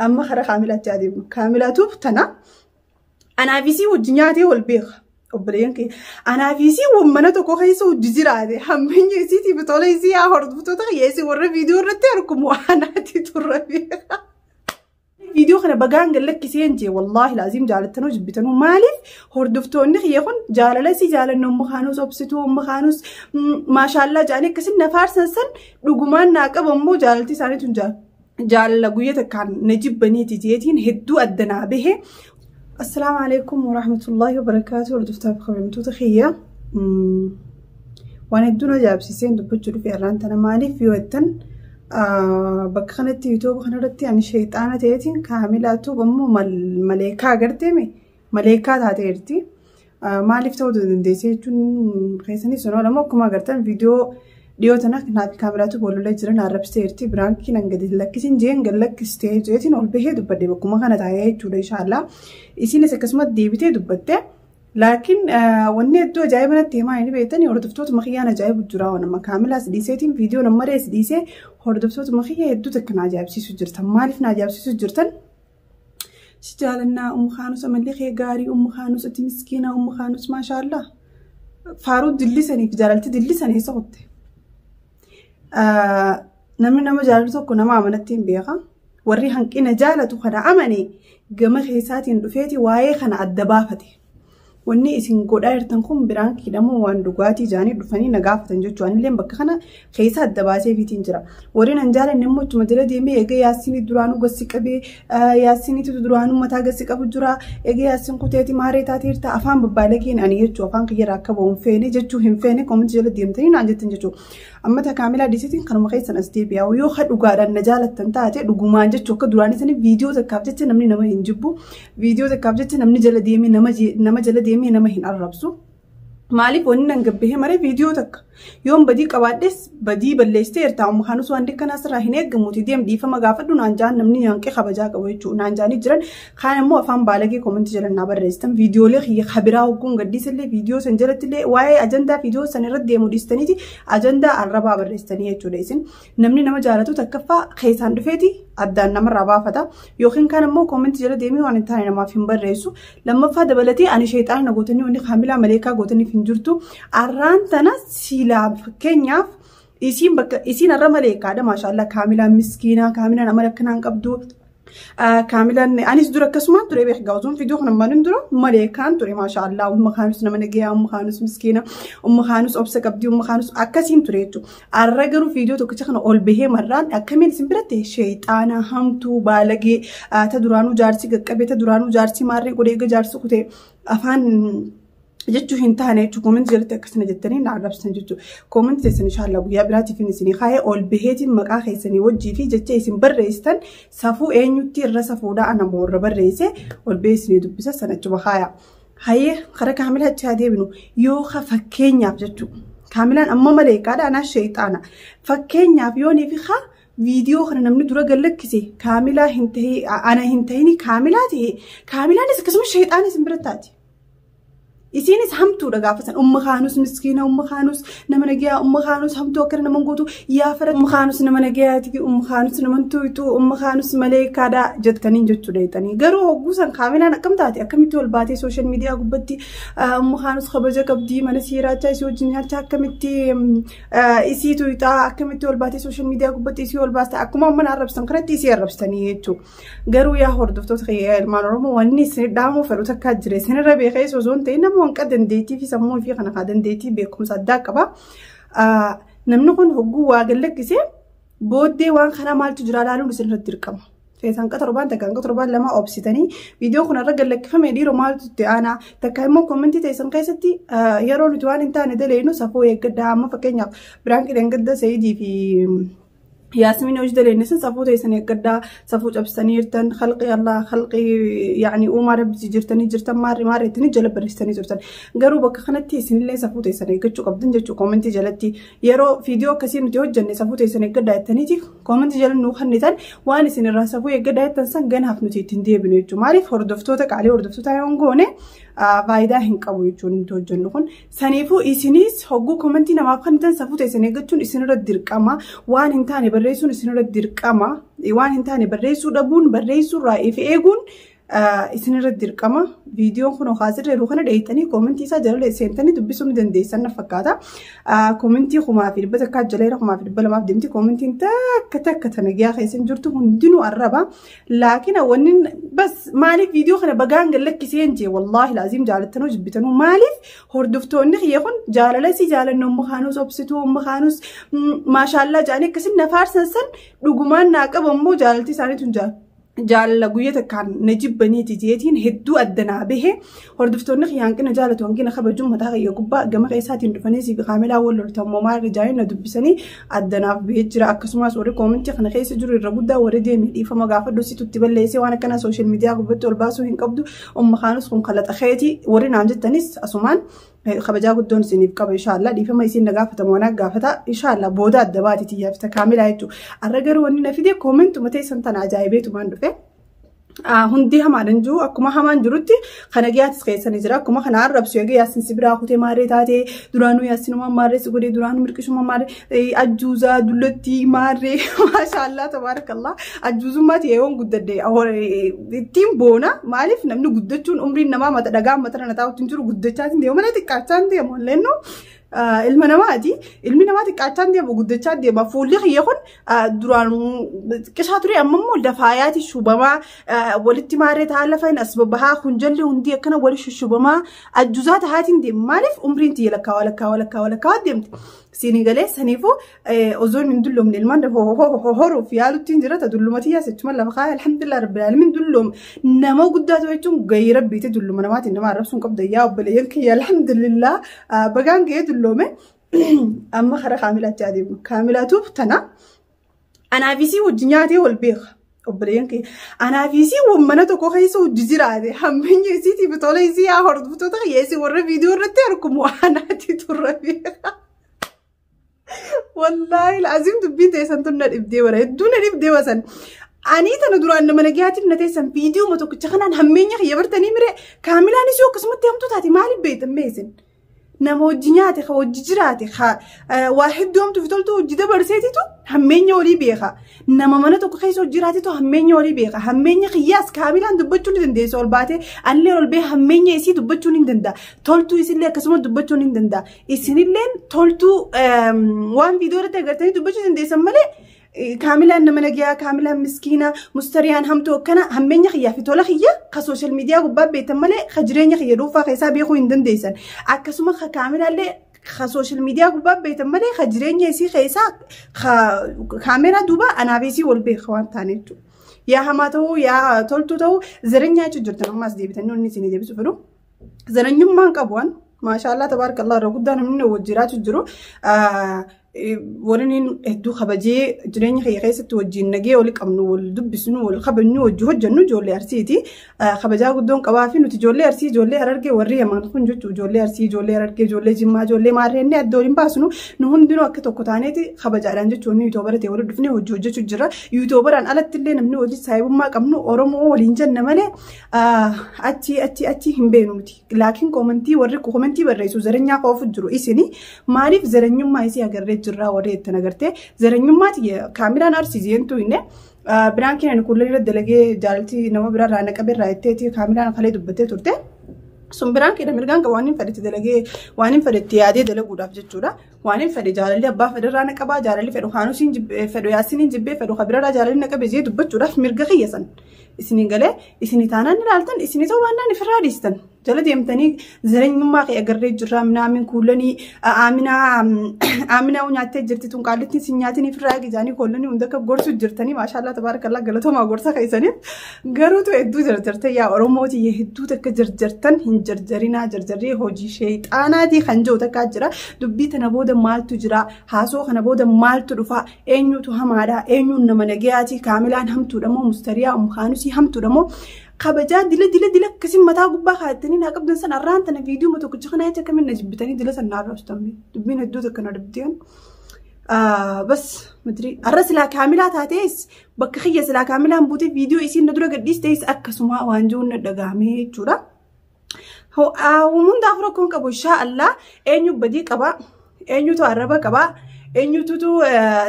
أما خرا كاملات جادي كاملات وبتنا أنا فيسي والدنيا والبيخ وبرينك أنا فيسي ومنا تكو خيس والجزيرة هذه همين يسيتي بطولة يسي أهرد بطولة يسي ورا فيديو رتيركم وأنا تتربي فيديو خنا بقان قال لك كسينتي والله لازم جالتنو جبتنو مالف هردفتوني خيخون جاللسي جالنو مخانوس أبسطو مخانوس ما شاء الله جاني كسن نفار سنسن لقمان ناقب أمو جالتي ساني تنجال جال لقوية كان نجيب بني تجيتين هدو أدنا به. السلام عليكم ورحمة الله وبركاته. ردفتها بخبرمتو تخيّة وانا الدونا جاب سيسين دبجلو في أرانتنا مالي في وقتن بكخنت يوتيوب خنرتي يعني شيطانة تيتين كاملاتو بمو ملائكة قرتيمي ملائكة هاتيرتي مالي فتو دنديسي جون خيساني سنو لما كما قرتن فيديو ديوتنا كنابي كاملاتو بولو لجرن عرب ستيرتي برانكي ننقدي لكسين جين قال لك ستيجيتين والبهي دبدي بكما كانت عاية جودا إن شاء الله إسينا سكسمت ديبتي دبدي لكن وني الدو جايبنا التيما يعني بيتني وردفتوت مخيانا جايب الجرا ونما كاملة سديسيتين فيديو نمرة سديسي وردفتوت مخيا يدو تكنا جايب سيسو جرتن مالفنا جايب سيسو جرتن سجالنا خانوس أمليخي قاري خانوس أتي مسكينة خانوس ما شاء الله فارو دلسني بجالتي دلسني صوتي نما جالتو كنا ما عملتين بيها وري هنكينا جالتو خنا عمني جمع خيساتين دفيتي واي خنا الدبافتي wanni isin godhaa jirtan kun biraan kidhamoo waan dhugaatii jaanii dhufanii nagaafatan jechuun illee bakka kana keessa adda baasee fiitiin jira. Warreen anjaalan immoo ittuma jala deemee egaa yaasini duraanuu gassi qabee yaasiniitu duraanuu mataa gassi qabu jira. Egaa yaasin kuteeti maaree taateerta afaan babbaalageen ani jechuu afaan kiyyaraa akka ba'uun feene jechuu hin feene koomenti jala deemtanii naan jettan jechuu. Amma kaamilaa diisitiin kanuma keessan as deebi'aa yoo ha dhugaadhaan na jaalattan taate dhugumaan jechuu akka duraan isaanii viidiyoo takkaaf jecha namni nama hin jibbu viidiyoo takkaaf jecha namni jala deemee nama jala deemee nama hin arrabsu. Maaliif wanni nan gabbahee maree viidiyoo takka yoon badii qabaadhes badii balleessiteerta amma kanus waan dikkan asirraa hin eeggamuuti deem dhiifama gaafadhu naan jaan namni yaanqee kabajaa qabu jechuudha naan jaanii jiran kaan immoo afaan baalagee koomenti jalannaa barreessitan viidiyoolee xiyya kabiraa hogguun gaddiisallee viidiyoo san jalattillee waa'ee ajandaa viidiyoo san irratti deemu dhiistaniiti ajandaa arrabaa barreessitanii jechuudha isin namni nama jaalatu takkaffaa keessaan dhufeeti addaan namarraa baafata yookiin kaan immoo koomenti jala deemee waan hin taane namaaf hin barreessu lammaffaa dabalatee ani sheexaana gootanii wanni kaamilaa maleekaa gootaniif hin jirtu arraan tana siilaa fakkeenyaaf isiin arra maleekaadha maashaallah kaamilaan miskiinaa kaamilaan amala akkanaan qabdu kaamilaan anis dura akkasumaan ture beekaa utuun viidiyoo kana maaliin dura maleekaan ture maashaallah umma kaanus nama nagayaa umma kaanus miskiina umma kaanus obsa qabdi umma kaanus akkasiin ture jechuudha arra garuu viidiyoo tokkicha kana ol bahee marraan akkamiin isin biratti sheexaana hamtuu baalagee ta duraanuu jaarsi qaqqabee ta duraanuu jaarsi maarree godhee jaarsi kutee afaan jechuu hin taane jechuudha koomenti jalatti akkasina jettanii na arrabsan jechuudha koomenti keessan inshaallah guyyaa biraatiif isinii kaayee ol baheetiin maqaa keessanii wajjii fi jecha isin barreessitan safuu eenyutti irra safuudha anamoo irra barreesse ol bahee isinii dubbisa sanachuma kaaya hayyee kara kaamilaa achi adeemnu yoo fakkeenyaaf jechuudha kaamilaan amma maleekaadha anaa sheexaana fakkeenyaaf yoonii fi haa viidiyoo kana namni dura gallakkise kaamilaa hin ta'e ana hin ta'ini kaamilaa ta'e kaamilaanis akkasuma sheexaana isin birattaati. isinis hamtuudha gaafasan umma kaanus miskiina umma kaanus nama nagayaa umma kaanus hamtuu akkana nama gootu yaafara umma kaanus nama nagayaati umma kaanus nama tuutu umma kaanus maleekaadha jettanii jechuudha jettanii garuu hogguusan kaamilaan akkam taate akkamitti ol baatee sooshaal miidiyaa gubbatti umma kaanus kabaja qabdii mana siiraachaa isii wajjin nyaachaa akkamitti isii tuutaa akkamitti ol baatee sooshaal miidiyaa gubbatti isii ol baasta akkuma umman arrabsan kanatti isii arrabsanii jechuudha garuu yaa hordoftoota kiyyaa ilmaan oromoo wanni isin dhaamu fedhu takkaa jire isinirra beekee sosoon ta'e nama waan dandeettii fi sammuu fi kana dandeettii beekumsa addaa qaba. Namni kun hogguu waa gallakkisee booddee waan kana maaltu jira laaluun isinirratti dirqama. Feesan qatorobaan takkaan qatorobaan lama obsitanii viidiyoo kanarra gallakkifame dhiiroo maaltu itti aanaa takka immoo koomentii teessan keessatti yeroo nuti waan hin taane daleenu safuu eeggaddaa amma fakkeenyaaf biraan qideen gadda Sayidii fi ياسمين وجد للناس صفوت يسني قدا صفوت أبستنيرتن خلقي الله خلقي يعني وما ربي جرتني جرتن ماري تني جلب برستني جرتن قروبك خنتي سن اللي صفوت يسني كتشو قبضن جتشو كومنتي جلتي يرو فيديو كثير متوجه صفوت يسني قدا تنيتي كومنتي جل نو خنتن وأنا سن الرأس صفوت قدا تنسن جنها في نتي تندي بنيتو ماري فردفتوتك عليه وردفتوتها يونغوني faayidaa hin qabu jechuun nuti hojjennu kun. Saniifuu isinis hogguu komentii namaaf kan tan safuu ta'e isin eeggachuun isinirra dirqama. Waan hin taane barreessuun isinirra dirqama. Waan hin taane barreessuu dhabuun barreessuurraa if eeguun isinirra dirqama. Viidiyoon kun haasirra yeroo kana dheeyitanii komentii isaa jala seentanii dubbisuu ni dandeessan na fakkaata. Komentii kumaa fi dhibba takkaa jaleera kumaa fi dhibba lamaaf deemti komentiin takka tana giyaa keessan jirtu hundinuu arraba. Laakiin wanni bas maaliif viidiyoo kana bagaan gallakkiseen jee wallaahi laaziim jaalattanuu jibbitanuu maaliif hordoftoonni kiyya kun jaalala si jaalannoo makaanus obsituu makaanus maashaallaa jaanii akkasin nafaarsan san dhugumaan naa qabammoo jaalalti isaaniitu hin jaalatu. Jaalala guyyaa takkaan na jibbaniiti jeetiin hedduu addanaa bahe hordoftoonni hanqina jaalatu hanqina kabajuun mataa kiyya gubbaa gama keessaatiin dhufanii si kaamelaa wal loltammoo maal rijaayeen na dubbisanii addanaaf bahee jira. Akkasumas warri koomentii kana keessa jiru irra guddaa warri deemee dhiifama gaafa dositutti balleessee waan akkanaa sooshaal miidiyaa gubbatti ol baasuu hin qabdu umma kaanus kun kalaxa keeti warri naan jettanis asumaan kabajaa guddoon isiniif qaba inshallah dhiifama isin na gaafatamu waan gaafata inshallah booda adda baatitii yaafta kaamilaa jechuudha. Arra garuu wanni na fide koomentuma teessan tana ajaa'ibeetumaan dhufe. Hundi hamaan jiru akkuma hamaan jirutti kana giyaatis keessanii jira akkuma kana arrabsu egaa yaasin sibiraa kutee maaree taatee duraanuu yaasinuma maaree si godhee duraanuu mirqishuma maaree ajjuuzaa dullatti maaree maashaallah tabaarakallah ajjuuzummaa ta'eewwan guddadde ittiin boona maaliif namni guddachuun umriin namaa mata dhagaa mata na taa'utti jiru guddachaatiin deemu malee xiqqaachaan deemu leennu. Ilma namaati ilmi namaa xiqqaachaan deemu guddachaan deema fuulli kiyya kun duraan xiqqishaa ture amma immoo dafaayaati shubamaa walitti maaree taa'aa lafa hin asbabahaa kunjalli hundi akkana wali shushubamaa ajjuuzaa tahaatiin deemu maaliif umriin tiyya lakkaawaa deemti. Sinigalee saniifuu ozoon hin dulloomne ilmaan horuuf yaaluttiin jirata dullumati yaasachuma lafa kaaya alhamdulillah rabbil alamin dulloom nama guddaa ta'u jechuun gahii rabbiiti dulluma namaatiin nama arrabsuun qabda yaa obboleeyyan kiyya alhamdulillah bagaan gahee dulloome amma kara kaamilaatti adeemu kaamilaatuuf tana anaafisii wajji nyaatee wal beeka. Obboleeyyan kiyya anaafisii mana tokko keessa hojii jiraate hammeenya isiitiif tola isii haa hordoftoota kiyya isii warra viidiyoo irratti argamu anaati turre beeka. Wallahi lazim dubbiin teessan tun na dhibdee wara hedduu na dhibdee wasan. Ani tana duraan nama nagayaatiin na teessan viidiyoo tokkicha kanaan hammeenya kiyya bartanii mire kaamilaan isii akkasumatti hamtuu taate maaliif beektan meesin? Nama hojii nyaate ka hojii jiraate waa hedduu hamtuuf toltu hojii dabarseetitu hammeenya olii beeka. Nama mana tokko keessa hojii jiraatitu hammeenya olii beeka. Hammeenya kiyyaas kaamilaan dubbachuu ni dandeessa ol baate anillee ol bee hammeenya isii dubbachuu ni danda'a. Toltuu isillee akkasuma dubbachuu ni danda'a. Isinillee toltuu waan viidiyoo irratti agartanii dubbachuu dandeessan malee kaamilaan nama nagayaa kaamilaan miskiina mustariyaan hamtuu akkana hammeenya kiyyaa fi tola kiyya ka sooshaal miidiyaa gubbaa beektan malee ka jireenya kiyya dhuunfaa keessaa beekuu hin dandeessan. Akkasuma ka kaamilaallee ka sooshaal miidiyaa gubbaa beektan malee ka jireenya isii keessaa kaameraa duuba anaafisii wal beeka waan taane jechuudha. Yaa hamaa ta'uu yaa toltuu ta'uu zareenyaa jechuun jirtan ammaas deebitanii onni isin deebisu fedhu. Zareenyummaan qabu waan maashaallah tabaarakallah irra guddaa namni wajji jiraachuu jiru. Warreen hedduu kabajee jireenya kiyya keessatti wajjin nagee wali qabnu wal dubbisnu wal kabajnu wajji hojjennu ijoollee arsiiti. Kabajaa guddoon qabaa fi nuti ijoollee arsii ijoollee harargee warri hamaan kun jechuudha ijoollee arsii ijoollee harargee ijoollee jimmaa ijoollee maarreen adda waliin baasnu nu hundinuu akka tokko taaneeti kabajaadhaan jechuun yuutoobaraa ta'e wali dhufnee hojii hojjechuu jira. Yuutoobaraan alatti illee namni hojii saayibummaa qabnu Oromoo waliin jenna malee achi hin beeknu nuti. Laakiin koomentii warri koomentii barreessu zareenyaa qoofu jiru isini maaliif zareenyummaa isii agarree jirraa warri itti nagartee zareenyummaati kaamilaan arsiiseentu inni biraan keenya kullanii dalagee jaalaltii nama biraa irraa naqabee irraa itteeti kaamilaan kalee dubbattee turte. Sun biraan keenya mirgaan qabu waan hin fedhetti dalagee waan hin fedhetti yaadee dalaguudhaaf jechuudha. Waan hin fedhe jaalalli abbaa fedhe irraa naqabaa jaalalli fedhu kaanusiin fedhu yaasiniin jibbee fedhu kabirarraa jaalalli naqabee jee dubbachuudhaaf mirga kiyyasan. Isinii galee isinii taanaan ilaaltan isinii ta'uu baannaan ifirraa dhiistan. Jala deemtanii zareenyummaa kee agarree jirraa minaamin kuulanii aaminaa nyaattee jirti tun qaalittiin sin nyaatiin ifirraa gijaanii kuulanii hunda akka gorsu jirtanii maashaallah tabaarakallah galatoomaa gorsa keessaniif garuutu hedduu jarjarte yaa Oromooti hedduu takka jarjartan hin jarjarinaa jarjarree hojii sheexaanaatii kan jiru takkaa jira dubbii tana booda maaltu jira haasoo kana booda maaltu dhufa eenyutu hamaadha eenyuun nama nagayaati kaamilaan hamtuudha moo mustariyaa umkaanusii hamtuudha moo kabajaa dila akkasiin mataa gubbaa kaa'attanii naa qabdan san arraan tana viidiyoo tokkicha kana jecha akkamiin na jibbitanii dila san naa raabstamne dubbiin hedduu takka na dubbiin bas madri arra silaa kaamilaa taatees bakka kiyya silaa kaamilaan buutee viidiyoo isiin na dura gadhiistees akkasuma waan jiruun na dhagahamee jechuudha. هو ومن داخل كون كابو إن شاء الله أنيو بدي كبا أنيو تو عربة كبا أنيو تو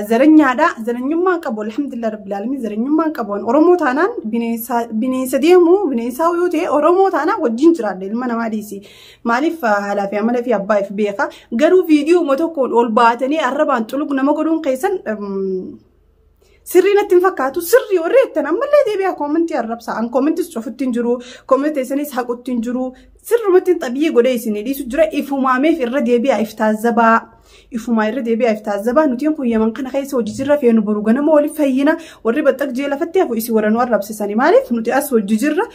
زرنيا دا زرنيوما كابو الحمد لله رب العالمين زرنيوما كابو أورمو تانا بنيسا ديمو بنيسا ويوتي أورمو تانا وجين جراد المنا ما ديسي مالف هلا في عمله في أباي في بيخا قالوا فيديو متوكل والباتني عربان تلوك نما قولون قيسن سرينا تنفكاتو سري وريتنا أما اللي دي بيها كومنتي الربصة عن كومنتي شوفت تنجرو كومنتي سنيس حقو تنجرو سر متن طبيعي قولي سني دي سجرا إفهمامي في الردي بيها إفتازبا إفهما الردي بيها إفتازبا نتيم كو يمن كان خيس وجزرة في نبروغنا مولي فينا وربا تقجي لفتيها فو إسي ورانو الربصة ساني مالف نتي أسو الجزرة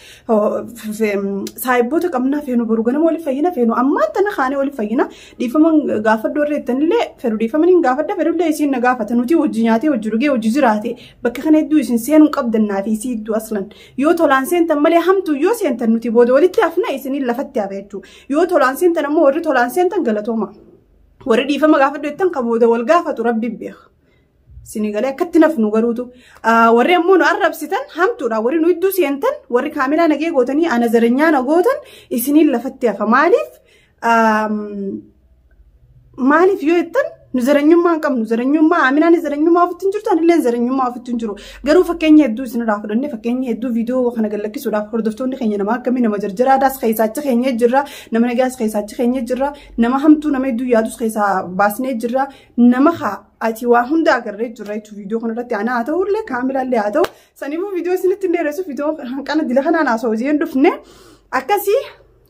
في سايبوتك أمنا في نبروغنا مولي فينا فينو أما أنتنا خاني ولي فينا دي فمن غافة دور ريتن اللي فرو دي فمن غافة دا فرو دا يسين نغافة نتي وجيناتي وجروغي وجزراتي بك خاني دو يسين سينو قبضنا في سيدو أصلا يو طولان سينتن مالي حمتو يو سينتن نتي بودو ولي تافنا يسيني لفتيها بيتو يو طولان سينتن أمو وري طولان سينتن غلطوما وري فما غافة دو يتن قبودا والغافة ربي بيخ سينيغالي كتنف نغروتو وري أمونو عرب سيتن حمتو را وري نويدو سينتن وري كاملا نجي غوتني أنا زرنيانا غوتن يسيني لفتيها فماليف ماليف يو يتن نزرنيوما كم نزرنيوما عمينا نزرنيوما في التنجرو تاني لين زرنيوما في التنجرو قالوا فكيني يدو سنو رافدوني فكيني يدو فيديو وخنا قال لك سودا خردفتوني خيني نما كمي نما جرجرا داس خيسات خيني جرا نما نغاس خيسات خيني جرا نما همتو نما يدو يادوس خيسا باسني جرا نما خا اتي واهوندا غري جرا تو فيديو خنا رتي انا اتو له كامل اللي اتو سنيبو فيديو سنت نديرسو فيديو كان دلخنا انا سوزي ندفنه اكاسي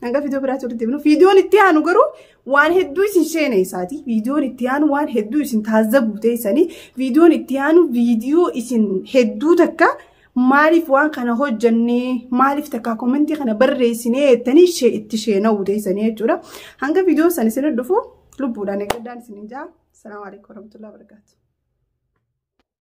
أنك فيديو براتو رتبنو فيديو نتيانو قرو وان هدو يسن شيني ساتي فيديو نتيانو وان هدو يسن تهذبو تيساني فيديو نتيانو فيديو يسن هدو تكا مالف وان كان هو جني مالف تكا كومنتي كان بري سني تاني شيء اتشينو تيساني جورا هنگا فيديو سنسنة دفو لبودا نقدان سننجا السلام عليكم ورحمة الله وبركاته